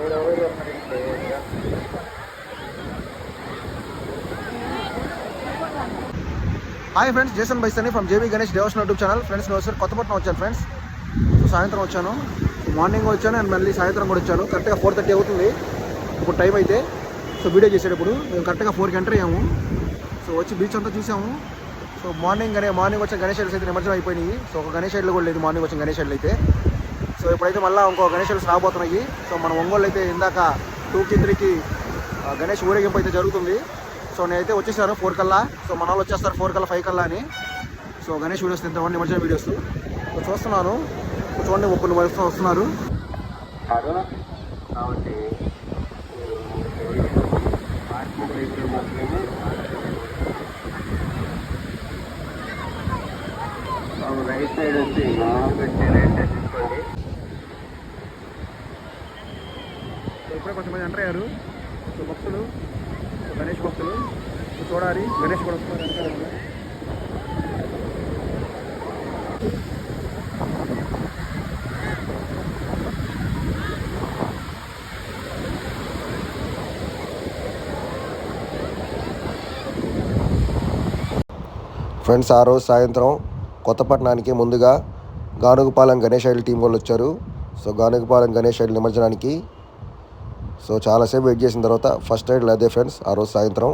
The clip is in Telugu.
Hi friends, Jason Baisani from JB Ganesh Devasna YouTube channel. Friends నేను ఒకసారి కొత్తపట్నం వచ్చాను ఫ్రెండ్స్. సో సాయంత్రం వచ్చాను, మార్నింగ్ వచ్చాను అండ్ మళ్ళీ సాయంత్రం కూడా వచ్చాను. కరెక్ట్గా 4:30 అవుతుంది ఇప్పుడు టైం అయితే. సో వీడియో చేసేటప్పుడు మేము కరెక్ట్గా 4కి ఎంటర్ అయ్యాము. సో వచ్చి బీచ్ అంతా చూసాము. సో మార్నింగ్ వచ్చిన గణేష్ ఐడ్స్ అయితే నిమజ్జనం అయిపోయినాయి. సో ఒక గణేష్ ఐడ్లు కూడా లేదు మార్నింగ్ వచ్చిన గణేష్ ఐడ్లు అయితే. సో ఇప్పుడైతే మళ్ళీ ఇంకో గణేష్ ఐడ్స్ రాబోతున్నాయి. సో మన ఒంగోలు అయితే ఇందాక 2కి 3కి గణేష్ ఊరేగింపు అయితే జరుగుతుంది. సో నేనైతే వచ్చేసాను 4 కల్లా. సో మన వాళ్ళు వచ్చేస్తారు 4 కల్లా 5 కల్లా అని. సో గణేష్ వీడియోస్ తింటామండి, నిమజ్జనం వీడియోస్ సో చూస్తున్నాను. చూడండి, 30 మంది వస్తున్నారు. రైట్ సైడ్ వచ్చి తీసుకోండి. సో ఇప్పుడే కొంతమంది ఎంటర్ అయ్యారు. సో భక్తులు, గణేష్ భక్తులు చూడాలి. గణేష్ కూడా వస్తున్నారు. ఫ్రెండ్స్, ఆ రోజు సాయంత్రం కొత్తపట్నానికి ముందుగా గానుగుపాలెం గణేష్ ఐడ్ల టీం వాళ్ళు వచ్చారు. సో గానుగుపాలెం గణేష్ ఐడ్ల నిమజ్జనానికి సో చాలాసేపు వెయిట్ చేసిన తర్వాత ఫస్ట్ ఐడ్లు అదే ఫ్రెండ్స్ ఆ రోజు సాయంత్రం.